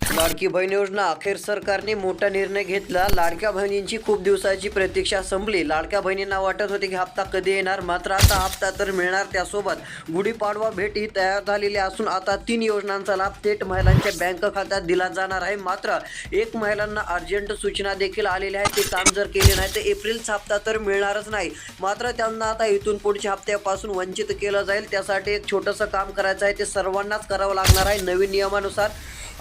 लाडकी बहीण योजना अखेर सरकारने मोठा निर्णय घेतला। लाडक्या बहिणींची खूप दिवसाची प्रतीक्षा संपली। लाडक्या बहिणींना वाटत होते की हप्ता कधी येणार, मात्र आता हप्ता तर मिळणार। त्यासोबत गुढीपाडवा भेट ही तयार झालेली असून आता 3 योजनांचा लाभ थेट महिलांच्या बँक खात्यात दिला जाणार आहे। मात्र एक महिलांना अर्जंट सूचना देखील आलेल्या आहेत। ते काम जर केले नाही तर एप्रिलचा हप्ता तर मिळणारच नाही, मात्र त्यांना आता इथून पुढच्या हप्त्यापासून वंचित केलं जाईल। त्यासाठी एक छोटंसं काम करायचं आहे, ते सर्वांनाच करावं लागणार आहे नवीन नियमानुसार।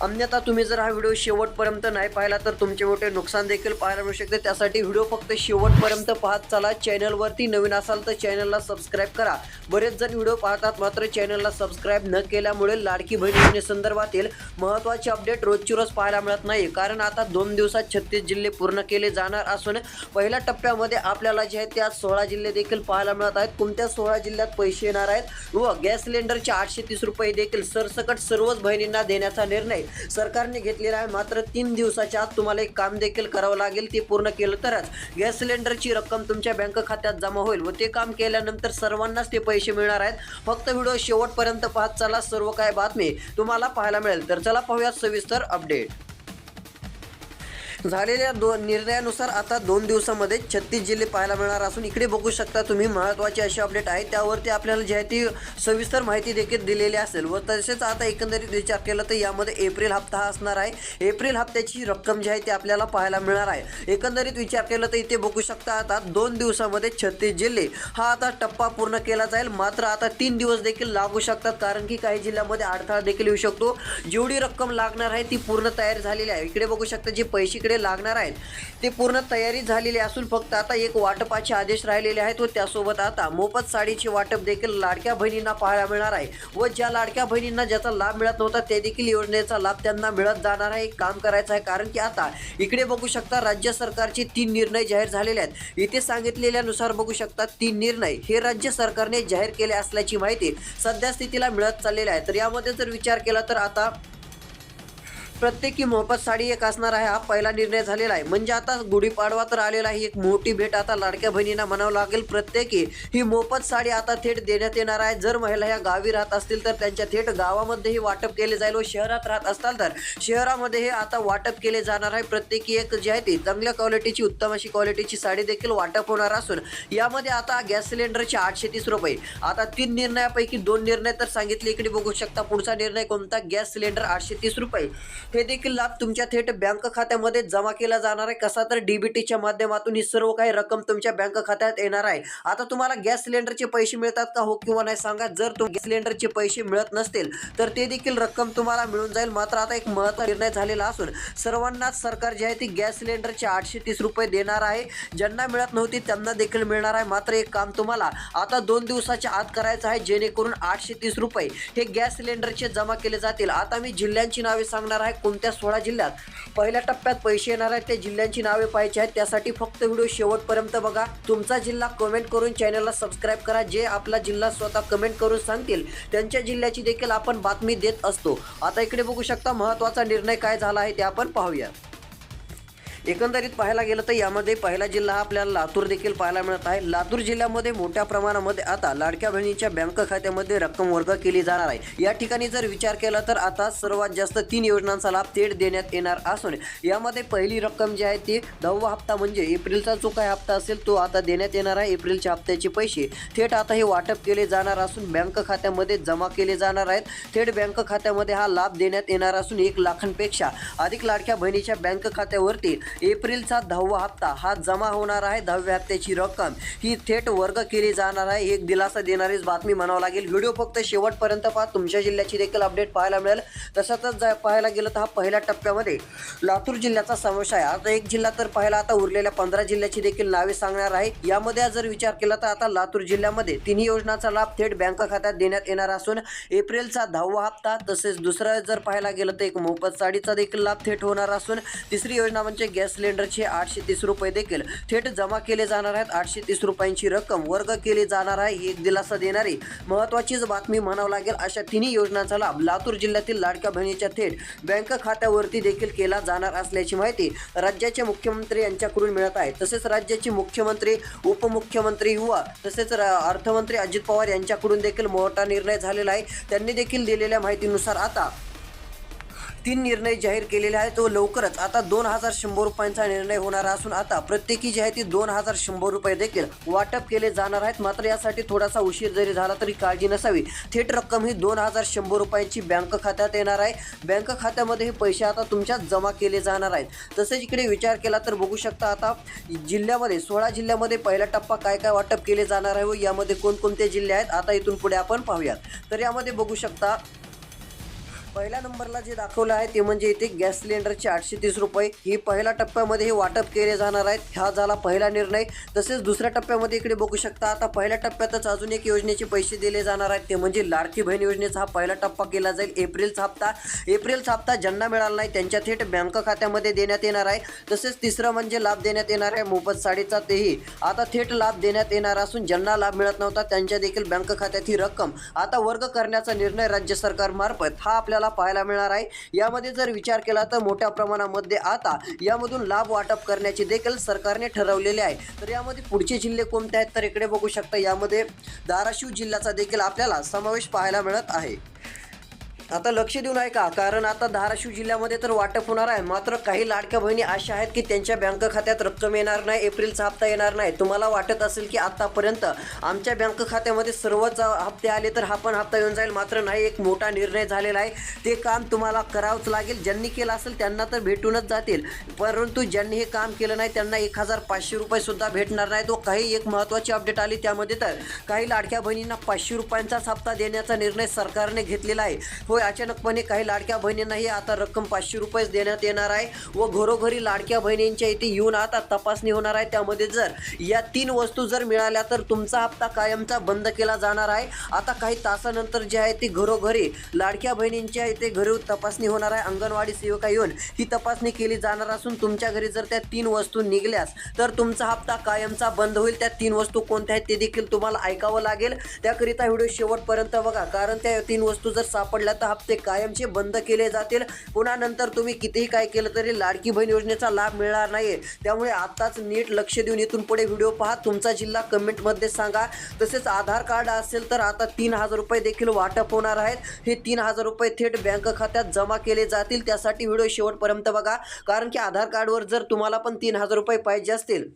अन्यथा तुम्ही जर हा व्हिडिओ शेवटपर्यंत नाही पाहिला तर तुमचे मोठे नुकसान देखील पाहायला मिळू शकते। त्यासाठी व्हिडिओ फक्त शेवटपर्यंत पाहत चला। चॅनलवरती नवीन असाल तर चॅनलला सबस्क्राईब करा। बरेच जण व्हिडिओ पाहतात मात्र चॅनलला सबस्क्राईब न केल्यामुळे लाडकी बहीण योजनेसंदर्भातील महत्त्वाचे अपडेट रोजची रोज पाहायला मिळत नाही। कारण आता 2 दिवसात 36 जिल्हे पूर्ण केले जाणार असून पहिल्या टप्प्यामध्ये आपल्याला जे आहे त्या 16 जिल्हे देखील पाहायला मिळत आहेत। कोणत्या 16 जिल्ह्यात पैसे येणार आहेत व गॅस सिलेंडरचे 830 रुपये देखील सरसकट सर्वच बहिणींना देण्याचा निर्णय सरकारने घेतलेला आहे। मात्र 3 दिवसाच्या आत तुम्हाला एक काम देखील करावं लागेल, ते पूर्ण केलं तरच गॅस सिलेंडरची रक्कम तुमच्या बँक खात्यात जमा होईल व ते काम केल्यानंतर सर्वांनाच ते पैसे मिळणार आहेत। फक्त व्हिडिओ शेवटपर्यंत पाहत चला, सर्व काय बातमी तुम्हाला पाहायला मिळेल। तर चला पाहूयात सविस्तर अपडेट। झालेल्या निर्णयानुसार आता 2 दिवसामध्ये 36 जिल्हे पाहायला मिळणार असून इकडे बघू शकता तुम्ही महत्त्वाचे असे अपडेट आहेत, त्यावरती आपल्याला जी आहे ती सविस्तर माहिती देखील दिलेली असेल। व तसेच आता एकंदरीत विचार केला तर यामध्ये एप्रिल हप्ता हा असणार आहे। एप्रिल हप्त्याची रक्कम जी आहे ती आपल्याला पाहायला मिळणार आहे। एकंदरीत विचार केला तर इथे बघू शकता आता 2 दिवसामध्ये 36 जिल्हे हा आता टप्पा पूर्ण केला जाईल। मात्र आता 3 दिवस देखील लागू शकतात, कारण की काही जिल्ह्यामध्ये अडथळा देखील येऊ शकतो। जेवढी रक्कम लागणार आहे ती पूर्ण तयारी झालेली आहे। इकडे बघू शकता जे पैसे लागणार आहेत ते पूर्ण तयारी झालेली असून फक्त आता एक वाटपाचे आदेश राहिलेले आहेत व त्यासोबत आता मोफत साडीचे वाटप देखील लाडक्या बहिणींना पाहायला मिळणार आहे। व ज्या लाडक्या बहिणींना ज्याचा लाभ मिळत नव्हता ते देखील योजनेचा लाभ त्यांना मिळत जाणार आहे। एक काम करायचं आहे, कारण की आता इकडे बघू शकता राज्य सरकारचे 3 निर्णय जाहीर झालेले आहेत। इथे सांगितलेल्यानुसार बघू शकता 3 निर्णय हे राज्य सरकारने जाहीर केले असल्याची माहिती सध्या स्थितीला मिळत चाललेली आहे। तर यामध्ये जर विचार केला तर आता प्रत्येकी मोफत साडी एक असणार आहे, हा पहिला निर्णय झालेला आहे। म्हणजे आता गुढीपाडवा तर आलेला आहे, एक मोठी भेट आता लाडक्या बहिणींना म्हणावं लागेल। प्रत्येकी ही मोफत साडी आता थेट देण्यात येणार आहे। जर महिला ह्या गावी राहत असतील तर त्यांच्या थेट गावामध्येही वाटप केले जाईल व शहरात राहत असताल तर शहरामध्ये हे आता वाटप केले जाणार आहे। प्रत्येकी एक जी आहे ती चांगल्या क्वालिटीची उत्तम अशी क्वालिटीची साडी देखील वाटप होणार असून यामध्ये आता गॅस सिलेंडरचे 830 रुपये आता 3 निर्णयापैकी 2 निर्णय तर सांगितले। इकडे बघू शकता पुढचा निर्णय कोणता, गॅस सिलेंडर 830 रुपये हे देखील लाभ तुमच्या थेट बँक खात्यामध्ये जमा केला जाणार आहे। कसा तर डीबीटीच्या माध्यमातून ही सर्व काही रक्कम तुमच्या बँक खात्यात येणार आहे। आता तुम्हाला गॅस सिलेंडरचे पैसे मिळतात का, हो किंवा नाही सांगा। जर गॅस सिलेंडरचे पैसे मिळत नसतील तर ते देखील रक्कम तुम्हाला मिळून जाईल। मात्र आता एक महत्त्वाचा निर्णय झालेला असून सर्वांनाच सरकार जे आहे ती गॅस सिलेंडरचे 830 रुपये देणार आहे। ज्यांना मिळत नव्हती त्यांना देखील मिळणार आहे। मात्र एक काम तुम्हाला आता 2 दिवसाच्या आत करायचं आहे, जेणेकरून 830 रुपये हे गॅस सिलेंडरचे जमा केले जातील। आता मी जिल्ह्यांची नावे सांगणार आहे, कोणत्या 16 जिल्ह्यात पहिल्या टप्प्यात पैसे येणार आहेत त्या जिल्ह्यांची नावे पाहायची आहेत। त्यासाठी फक्त व्हिडिओ शेवटपर्यंत बघा। तुमचा जिल्हा कमेंट करून चॅनलला सबस्क्राईब करा। जे आपला जिल्हा स्वतः कमेंट करून सांगतील त्यांच्या जिल्ह्याची देखील आपण बातमी देत असतो। आता इकडे बघू शकता महत्त्वाचा निर्णय काय झाला आहे ते आपण पाहूया। एकंदरीत पाहायला गेलं तर यामध्ये पहिला जिल्हा आपल्याला लातूर देखील पाहायला मिळत आहे। लातूर जिल्ह्यामध्ये मोठ्या प्रमाणामध्ये आता लाडक्या बहिणीच्या बँक खात्यामध्ये रक्कम वर्ग केली जाणार आहे। या ठिकाणी जर विचार केला तर आता सर्वात जास्त 3 योजनांचा लाभ थेट देण्यात येणार असून यामध्ये पहिली रक्कम जी आहे ती 10वा हप्ता म्हणजे एप्रिलचा जो काही हप्ता असेल तो आता देण्यात येणार आहे। एप्रिलच्या हप्त्याचे पैसे थेट आता हे वाटप केले जाणार असून बँक खात्यामध्ये जमा केले जाणार आहेत। थेट बँक खात्यामध्ये हा लाभ देण्यात येणार असून 1 लाखांपेक्षा अधिक लाडक्या बहिणीच्या बँक खात्यावरती एप्रिलचा 10वा हप्ता हा जमा होणार आहे। 10व्या हप्त्याची रक्कम ही थेट वर्ग केली जाणार आहे। एक दिलासा देणारीच बातमी म्हणावं लागेल। व्हिडिओ फक्त शेवटपर्यंत पहा, तुमच्या जिल्ह्याची देखील अपडेट पाहायला मिळेल। तसंच पाहायला गेलं तर हा पहिल्या टप्प्यामध्ये लातूर जिल्ह्याचा समावेश आहे। आता एक जिल्हा तर पाहिला, आता उरलेल्या 15 जिल्ह्याची देखील नावे सांगणार आहे। यामध्ये जर विचार केला तर आता लातूर जिल्ह्यामध्ये 3 योजनांचा लाभ थेट बँक खात्यात देण्यात येणार असून एप्रिलचा 10वा हप्ता, तसेच दुसरा जर पाहायला गेलं तर एक मोफत साडीचा देखील लाभ थेट होणार असून तिसरी योजना म्हणजे गॅस सिलेंडरचे 830 रुपये देखील थेट जमा केले जाणार आहेत। 830 रुपयांची रक्कम वर्ग केली जाणार आहे। ही एक दिलासा देणारी महत्त्वाचीच बातमी म्हणावं लागेल। अशा 3 योजनांचा लाभ लातूर जिल्ह्यातील लाडक्या बहिणीच्या थेट बँक खात्यावरती देखील केला जाणार असल्याची माहिती राज्याचे मुख्यमंत्री यांच्याकडून मिळत आहे। तसेच राज्याचे मुख्यमंत्री, उपमुख्यमंत्री व तसेच अर्थमंत्री अजित पवार यांच्याकडून देखील मोठा निर्णय झालेला आहे। त्यांनी देखील दिलेल्या माहितीनुसार आता 3 निर्णय जाहीर केलेले आहेत व लवकरच आता 2100 रुपयांचा निर्णय होणार असून आता प्रत्येकी जे आहे ती 2100 रुपये देखील वाटप केले जाणार आहेत। मात्र यासाठी थोडासा उशीर जरी झाला तरी काळजी नसावी, थेट रक्कम ही 2100 रुपयांची बँक खात्यात येणार आहे। बँक खात्यामध्ये हे पैसे आता तुमच्या जमा केले जाणार आहेत। तसेच इकडे विचार केला तर बघू शकता आता जिल्ह्यामध्ये 16 जिल्ह्यामध्ये पहिला टप्पा काय काय वाटप केले जाणार आहे व यामध्ये कोणकोणते जिल्हे आहेत आता इथून पुढे आपण पाहूयात। तर यामध्ये बघू शकता पहिल्या नंबरला जे दाखवलं आहे ते म्हणजे इथे गॅस सिलेंडरचे 830 रुपये ही पहिल्या टप्प्यामध्ये हे वाटप केले जाणार आहेत। हा झाला पहिला निर्णय। तसेच दुसऱ्या टप्प्यामध्ये इकडे बघू शकता आता पहिल्या टप्प्यातच अजून एक योजनेचे पैसे दिले जाणार आहेत, ते म्हणजे लाडकी बहीण योजनेचा हा पहिला टप्पा केला जाईल। एप्रिलचा हप्ता ज्यांना मिळाला नाही त्यांच्या थेट बँक खात्यामध्ये देण्यात येणार आहे। तसेच तिसरं म्हणजे लाभ देण्यात येणार आहे मोफत साडीचा, तेही आता थेट लाभ देण्यात येणार असून ज्यांना लाभ मिळत नव्हता त्यांच्या देखील बँक खात्यात ही रक्कम आता वर्ग करण्याचा निर्णय राज्य सरकारमार्फत हा आपल्याला पाहायला मिळणार आहे। यामध्ये जर विचार केला तर मोठ्या प्रमाणामध्ये आता यामधून लाभ वाटप करण्याचे देखील सरकारने ठरवलेले आहे। तर यामध्ये पुढचे जिल्हे कोणते आहेत तर इकडे बघू शकता यामध्ये धाराशिव जिल्ह्याचा देखील आपल्याला समावेश पाहायला मिळत आहे। आता लक्ष देऊन आहे का, कारण आता धाराशिव जिल्ह्यामध्ये तर वाटप होणार आहे, मात्र काही लाडक्या बहिणी अशा आहेत की त्यांच्या बँक खात्यात रक्कम येणार नाही, एप्रिलचा हप्ता येणार नाही। तुम्हाला वाटत असेल की आतापर्यंत आमच्या बँक खात्यामध्ये सर्वच हप्ते आले तर हा पण हप्ता येऊन जाईल, मात्र नाही, एक मोठा निर्णय झालेला आहे। ते काम तुम्हाला करावंच लागेल। ज्यांनी केलं असेल त्यांना तर भेटूनच जातील, परंतु ज्यांनी हे काम केलं नाही त्यांना 1500 रुपये सुद्धा भेटणार नाहीत। व काही एक महत्त्वाची अपडेट आली त्यामध्ये तर काही लाडक्या बहिणींना 500 रुपयांचाच हप्ता देण्याचा निर्णय सरकारने घेतलेला आहे। अचानकपणे काही लाडक्या बहिणींनाही आता रक्कम 500 रुपये देण्यात येणार आहे व घरोघरी लाडक्या बहिणींच्या इथे येऊन आता तपासणी होणार आहे। त्यामध्ये जर या 3 वस्तू जर मिळाल्या तर तुमचा हप्ता कायमचा बंद केला जाणार आहे। आता काही तासानंतर जे आहे ती घरोघरी लाडक्या बहिणींच्या इथे घरी तपासणी होणार आहे। अंगणवाडी सेविका येऊन ही तपासणी केली जाणार असून तुमच्या घरी जर त्या 3 वस्तू निघल्यास तर तुमचा हप्ता कायमचा बंद होईल। त्या 3 वस्तू कोणत्या आहेत ते देखील तुम्हाला ऐकावं लागेल, त्याकरिता व्हिडिओ शेवटपर्यंत बघा, कारण त्या 3 वस्तू जर सापडल्या तर हप्ते कायमचे बंद केले जातील। पुन्हा नंतर तुम्ही कितीही काय केलं तरी लाडकी बहीण योजनेचा लाभ मिळणार नाही। त्यामुळे आताच नीट लक्ष देऊन इथून पुढे व्हिडिओ पहा, तुमचा जिल्हा कमेंटमध्ये सांगा। तसेच आधार कार्ड असेल तर आता 3000 रुपये देखील वाटप होणार आहेत। हे 3000 रुपये थेट बँक खात्यात जमा केले जातील, त्यासाठी व्हिडिओ शेवटपर्यंत बघा, कारण की आधार कार्डवर जर तुम्हाला पण 3000 रुपये पाहिजे असतील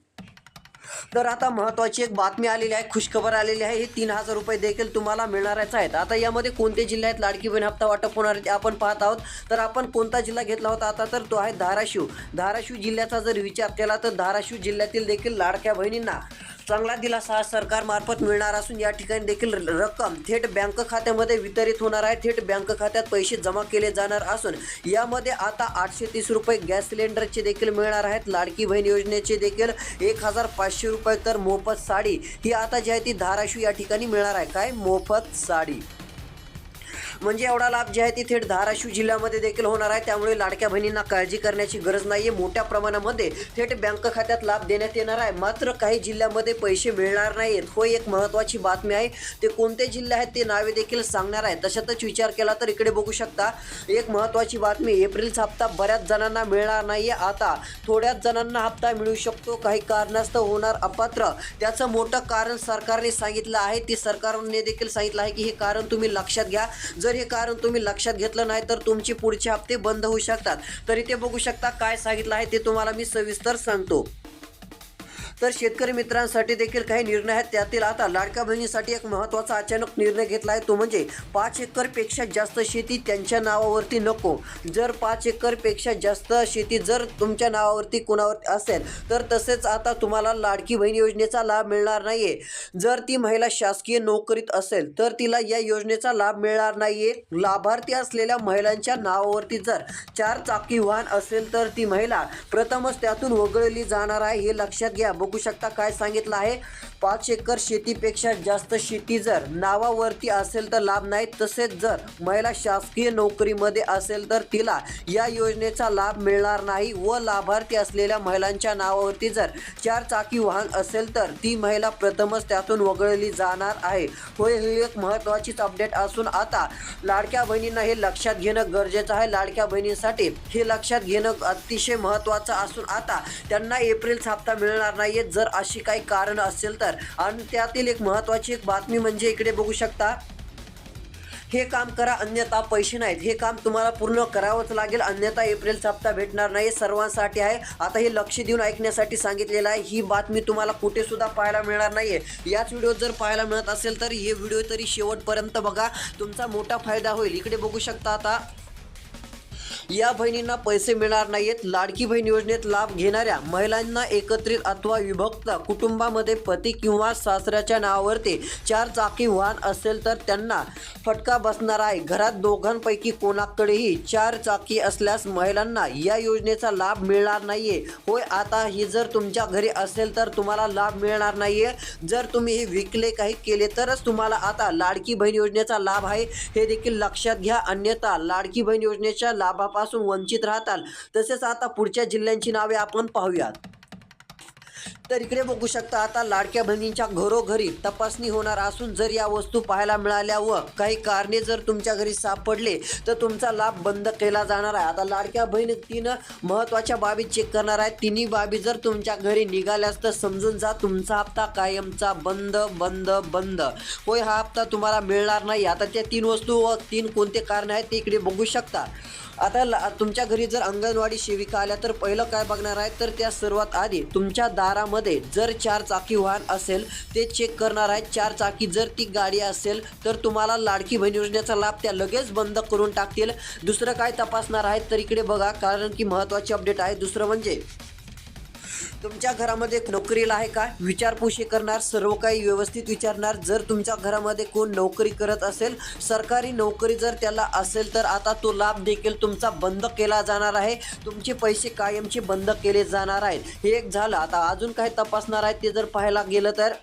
तर आता महत्त्वाची एक बातमी आलेली आहे, खुशखबर आलेली आहे। हे 3000 रुपये देखील तुम्हाला मिळणारच आहेत। आता यामध्ये कोणते जिल्हे आहेत लाडकी बहीण हप्ता वाटप होणार आहे ते आपण पाहत आहोत। तर आपण कोणता जिल्हा घेतला होता आता, तर तो आहे धाराशिव जिल्ह्याचा जर विचार केला तर धाराशिव जिल्ह्यातील देखील लाडक्या बहिणींना चांगला दिलासा सरकारमार्फत मिळणार असून या ठिकाणी देखील रक्कम थेट बँक खात्यामध्ये वितरित होणार आहे। थेट बँक खात्यात पैसे जमा केले जाणार असून यामध्ये आता 830 रुपये गॅस सिलेंडरचे देखील मिळणार आहेत। लाडकी बहीण योजनेचे देखील 1500 रुपये, तर मोफत साडी ही आता जी आहे ती धाराशिव या ठिकाणी मिळणार आहे। काय, मोफत साडी म्हणजे एवढा लाभ जे आहे ती थेट धाराशिव जिल्ह्यामध्ये देखील होणार आहे। त्यामुळे लाडक्या बहिणींना काळजी करण्याची गरज नाही आहे, मोठ्या प्रमाणामध्ये थेट बँक खात्यात लाभ देण्यात येणार आहे। मात्र काही जिल्ह्यामध्ये पैसे मिळणार नाहीत, होय, एक महत्त्वाची बातमी आहे। ते कोणते जिल्हे आहेत ते नावे देखील सांगणार आहे। तशातच विचार केला तर इकडे बघू शकता एक महत्त्वाची बातमी, एप्रिलचा हप्ता बऱ्याच जणांना मिळणार नाही आहे। आता थोड्याच जणांना हप्ता मिळू शकतो, काही कारणास्तव होणार अपात्र। त्याचं मोठं कारण सरकारने सांगितलं आहे, ते सरकारने देखील सांगितलं आहे की हे कारण तुम्ही लक्षात घ्या। जर हे कारण तुम्ही लक्षात घेतलं नाही तर तुमचे पुढचे हप्ते बंद होऊ शकतात। तर इथे बघू शकता काय सांगितलं आहे ते तुम्हाला मी सविस्तर सांगतो। तर शेतकरी मित्रांसाठी देखील काही निर्णय आहेत, त्यातील आता लाडक्या बहिणीसाठी एक महत्त्वाचा अचानक निर्णय घेतला आहे, तो म्हणजे 5 एकरपेक्षा जास्त शेती त्यांच्या नावावरती नको। जर 5 एकरपेक्षा जास्त शेती जर तुमच्या नावावरती कोणावरती असेल तर तसेच आता तुम्हाला लाडकी बहीण योजनेचा लाभ मिळणार नाही आहे। जर ती महिला शासकीय नोकरीत असेल तर तिला या योजनेचा लाभ मिळणार नाही आहे। लाभार्थी असलेल्या महिलांच्या नावावरती जर 4 चाकी वाहन असेल तर ती महिला प्रथमच त्यातून वगळली जाणार आहे, हे लक्षात घ्या। बघू शकता काय सांगितलं आहे, 5 एकर शेतीपेक्षा जास्त शेती जर नावावरती असेल तर लाभ नाही। तसेच जर महिला शासकीय नोकरीमध्ये असेल तर तिला या योजनेचा लाभ मिळणार नाही व लाभार्थी असलेल्या महिलांच्या नावावरती जर 4 चाकी वाहन असेल तर ती महिला प्रथमच त्यातून वगळली जाणार आहे। होय, ही एक महत्त्वाचीच अपडेट असून आता लाडक्या बहिणींना हे लक्षात घेणं गरजेचं आहे। लाडक्या बहिणींसाठी हे लक्षात घेणं अतिशय महत्त्वाचं असून आता त्यांना एप्रिलचा हप्ता मिळणार नाही जर अशी काही कारण असेल तर। आणि त्यातील एक महत्त्वाची एक बातमी म्हणजे इकडे बघू शकता हे काम करा अन्यथा पैसे नाहीत. हे काम तुम्हाला पूर्ण करावंच लागेल, अन्यथा एप्रिलचा हप्ता भेटणार नाही. सर्वांसाठी आहे. आता हे लक्ष देऊन ऐकण्यासाठी सांगितलेलं आहे. ही बातमी तुम्हाला कुठे सुद्धा पाहायला मिळणार नाहीये. याच व्हिडिओ जर पाहायला मिळत असेल तर हे व्हिडिओ तरी शेवटपर्यंत बघा, तुमचा मोठा फायदा होईल. इकडे बघू शकता आता या बहिणींना पैसे मिळणार नाहीत. लाडकी बहीण योजनेत लाभ घेणाऱ्या महिलांना एकत्रित अथवा विभक्त कुटुंबामध्ये पती किंवा सासऱ्याच्या नावावरती 4 चाकी वाहन असेल तर त्यांना फटका बसणार आहे. घरात दोघांपैकी कोणाकडेही 4 चाकी असल्यास महिलांना या योजनेचा लाभ मिळणार नाहीये. होय, आता ही जर तुमच्या घरी असेल तर तुम्हाला लाभ मिळणार नाहीये. जर तुम्ही हे विकले काही केले तरच तुम्हाला आता लाडकी बहीण योजनेचा लाभ आहे, हे देखील लक्षात घ्या. अन्यथा लाडकी बहीण योजनेच्या लाभापासून वंचित राहताल. तसेच आता पुढच्या जिल्ह्यांची नावे आपण पाहूयात. तर इकडे बघू शकता आता लाडक्या बहिणींच्या घरोघरी तपासणी होणार असून जर या वस्तू पाहायला मिळाल्या व काही कारणे जर तुमच्या घरी सापडले तर तुमचा लाभ बंद केला जाणार आहे. आता लाडक्या बहीण 3 महत्त्वाच्या बाबी चेक करणार आहेत. तिन्ही बाबी जर तुमच्या घरी निघाल्यास तर समजून जा तुमचा हप्ता कायमचा बंद बंद बंद. होय, हा हप्ता तुम्हाला मिळणार नाही. आता त्या 3 वस्तू व 3 कोणते कारणे आहेत ते इकडे बघू शकता. आता तुमच्या घरी जर अंगणवाडी सेविका आल्या तर पहिलं काय बघणार आहे तर त्या सर्वात आधी तुमच्या दारामध्ये जर 4 चाकी वाहन असेल ते चेक करणार आहेत. 4 चाकी जर ती गाडी असेल तर तुम्हाला लाडकी बहीण योजनेचा लाभ त्या लगेच बंद करून टाकतील. दुसरं काय तपासणार आहेत तर इकडे बघा, कारण की महत्त्वाची अपडेट आहे. दुसरं म्हणजे तुमच्या घरामध्ये नोकरीला आहे का विचारपूस करणार, सर्व काही व्यवस्थित विचारणार. जर तुमच्या घरामध्ये कोण नोकरी करत असेल, सरकारी नोकरी जर त्याला असेल तर आता तो लाभ देखील तुमचा बंद केला जाणार आहे. तुमचे पैसे कायमचे बंद केले जाणार आहेत. हे एक झालं. आता अजून काय तपासणार आहेत ते जर पाहायला गेलं तर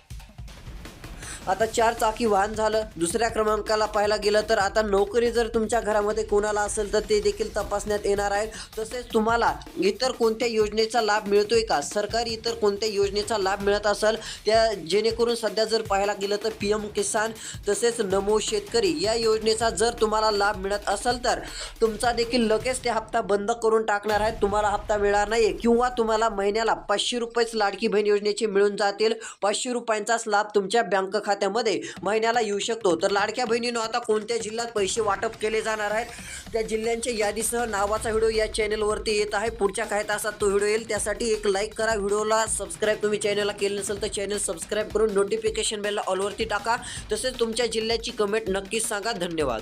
आता 4 चाकी वाहन झालं. दुसऱ्या क्रमांकाला पाहायला गेलं तर आता नोकरी जर तुमच्या घरामध्ये कोणाला असेल तर ते देखील तपासण्यात येणार आहे. तसेच तुम्हाला इतर कोणत्या योजनेचा लाभ मिळतोय का, सरकारी इतर कोणत्या योजनेचा लाभ मिळत असेल त्या, जेणेकरून सध्या जर पाहायला गेलं तर PM किसान तसेच नमो शेतकरी या योजनेचा जर तुम्हाला लाभ मिळत असेल तर तुमचा देखील लगेच ते हप्ता बंद करून टाकणार आहेत. तुम्हाला हप्ता मिळणार नाही किंवा तुम्हाला महिन्याला 500 रुपयेच लाडकी बहीण योजनेचे मिळून जातील. 500 रुपयांचाच लाभ तुमच्या बँक खात्यामध्ये महिन्याला येऊ शकतो. तर लाडक्या बहिणींनो, आता कोणत्या जिल्ह्यात पैसे वाटप केले जाणार आहेत त्या जिल्ह्यांच्या यादीसह नावाचा व्हिडिओ या चॅनलवरती येत आहे. पुढच्या काही तासात तो व्हिडिओ येईल. त्यासाठी एक लाईक करा, व्हिडिओला सबस्क्राईब तुम्ही चॅनलला केलं नसेल तर चॅनल सबस्क्राईब करून नोटिफिकेशन बेलला ऑलवरती टाका. तसेच तुमच्या जिल्ह्याची कमेंट नक्कीच सांगा. धन्यवाद.